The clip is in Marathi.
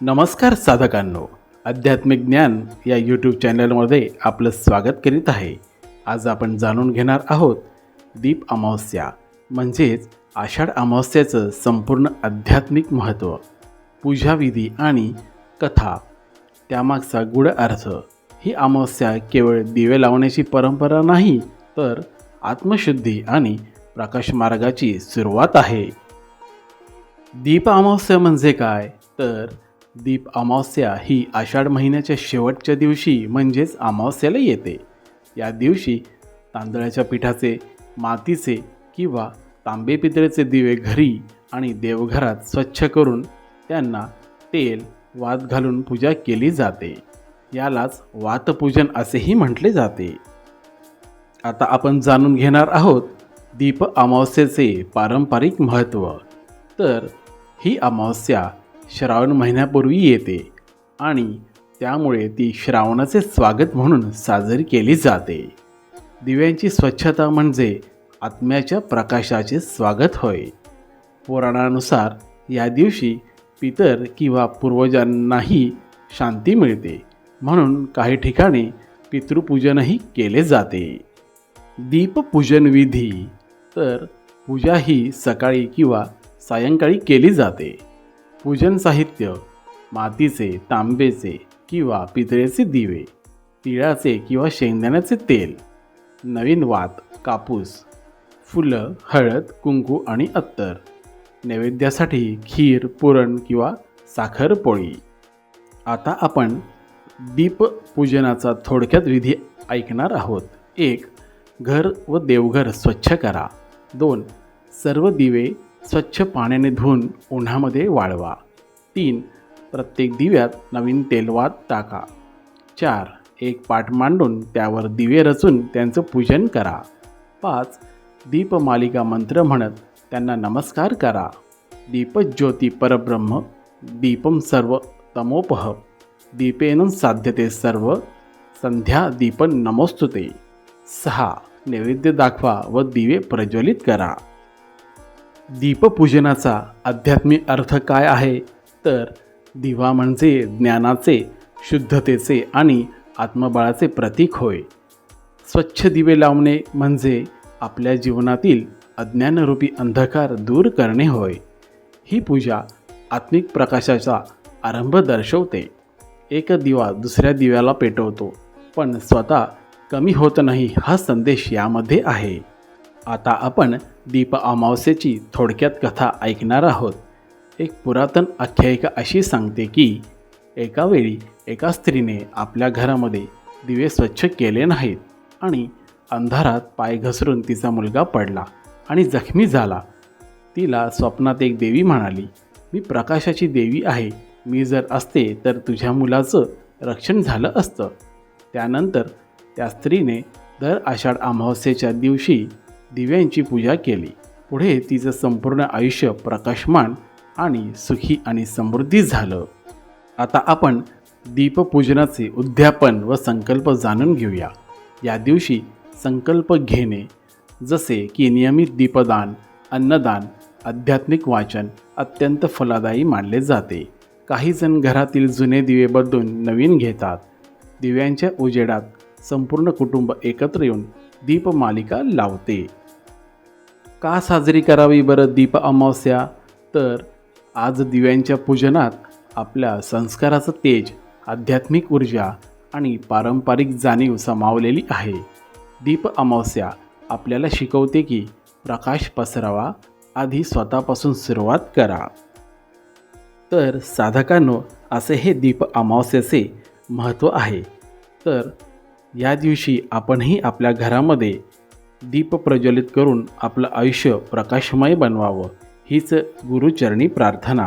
नमस्कार साधकांनो, आध्यात्मिक ज्ञान या यूट्यूब चॅनलमध्ये आपलं स्वागत करीत आहे. आज आपण जाणून घेणार आहोत दीप अमावस्या म्हणजेच आषाढ अमावस्याचं संपूर्ण आध्यात्मिक महत्त्व, पूजाविधी आणि कथा, त्यामागचा गूढ अर्थ. ही अमावस्या केवळ दिवे लावण्याची परंपरा नाही, तर आत्मशुद्धी आणि प्रकाश मार्गाची सुरुवात आहे. दीप अमावस्या म्हणजे काय? तर दीप अमावस्या ही आषाढ महिन्याच्या शेवटच्या दिवशी म्हणजेच अमावस्याला येते. या दिवशी तांदळाच्या पिठाचे, मातीचे किंवा तांबे पितळेचे दिवे घरी आणि देवघरात स्वच्छ करून त्यांना तेल, वात घालून पूजा केली जाते. यालाच वातपूजन असेही म्हटले जाते. आता आपण जाणून घेणार आहोत दीप अमावस्येचे पारंपरिक महत्त्व. तर ही अमावस्या श्रावण महिन्यापूर्वी येते आणि त्यामुळे ती श्रावणाचे स्वागत म्हणून साजरी केली जाते. दिव्यांची स्वच्छता म्हणजे आत्म्याच्या प्रकाशाचे स्वागत होय. पुराणानुसार या दिवशी पितर किंवा पूर्वजांनाही शांती मिळते, म्हणून काही ठिकाणी पितृपूजनही केले जाते. दीपपूजन विधी. तर पूजा ही सकाळी किंवा सायंकाळी केली जाते. पूजन साहित्य: मातीचे, तांबेचे किंवा पितळेचे दिवे, तिळाचे किंवा शेंगदाण्याचे तेल, नवीन वात, कापूस, फुलं, हळद, कुंकू आणि अत्तर. नैवेद्यासाठी खीर, पुरण किंवा साखरपोळी. आता आपण दीपपूजनाचा थोडक्यात विधी ऐकणार आहोत. 1. घर व देवघर स्वच्छ करा. 2. सर्व दिवे स्वच्छ पाण्याने धुवून उन्हामध्ये वाळवा. 3. प्रत्येक दिव्यात नवीन तेलवात टाका. 4. एक पाट मांडून त्यावर दिवे रचून त्यांचं पूजन करा. 5. दीपमालिका मंत्र म्हणत त्यांना नमस्कार करा. दीपज्योती परब्रह्म, दीपम सर्व तमोपह, दीपेन साध्यते सर्व, संध्या दीपन नमोस्तुते. 6. नैवेद्य दाखवा व दिवे प्रज्वलित करा. दीपपूजनाचा आध्यात्मिक अर्थ काय आहे? तर दिवा म्हणजे ज्ञानाचे, शुद्धतेचे आणि आत्मबळाचे प्रतीक होय. स्वच्छ दिवे लावणे म्हणजे आपल्या जीवनातील अज्ञानरूपी अंधकार दूर करणे होय. ही पूजा आत्मिक प्रकाशाचा आरंभ दर्शवते. एक दिवा दुसऱ्या दिव्याला पेटवतो, पण स्वतः कमी होत नाही, हा संदेश यामध्ये आहे. आता आपण दीप अमावस्येची थोडक्यात कथा ऐकणार आहोत. एक पुरातन आख्यायिका अशी सांगते की एका वेळी एका स्त्रीने आपल्या घरामध्ये दिवे स्वच्छ केले नाहीत आणि अंधारात पाय घसरून तिचा मुलगा पडला आणि जखमी झाला. तिला स्वप्नात एक देवी म्हणाली, मी प्रकाशाची देवी आहे, मी जर असते तर तुझ्या मुलाचं रक्षण झालं असतं. त्यानंतर त्या स्त्रीने दर आषाढ अमावस्येच्या दिवशी दिव्यांची पूजा केली. पुढे तिचं संपूर्ण आयुष्य प्रकाशमान आणि सुखी आणि समृद्धी झालं. आता आपण दीपपूजनाचे उद्यापन व संकल्प जाणून घेऊया. या दिवशी संकल्प घेणे, जसे की नियमित दीपदान, अन्नदान, आध्यात्मिक वाचन अत्यंत फलदायी मानले जाते. काही जण घरातील जुने दिवे बदलून नवीन घेतात. दिव्यांच्या उजेडात संपूर्ण कुटुंब एकत्र येऊन दीपमालिका लावते. का साजरी करावी बरं दीप अमावस्या? तर आज दिव्यांच्या पूजनात आपल्या संस्काराचं तेज, आध्यात्मिक ऊर्जा आणि पारंपरिक जाणीव सामावलेली आहे. दीप अमावस्या आपल्याला शिकवते की प्रकाश पसरावा, आधी स्वतःपासून सुरुवात करा. तर साधकांनो, असे हे दीप अमावस्येचे महत्त्व आहे. तर या दिवशी आपणही आपल्या घरामध्ये दीप प्रज्वलित करून आपलं आयुष्य प्रकाशमय बनवावं, हीच गुरुचरणी प्रार्थना.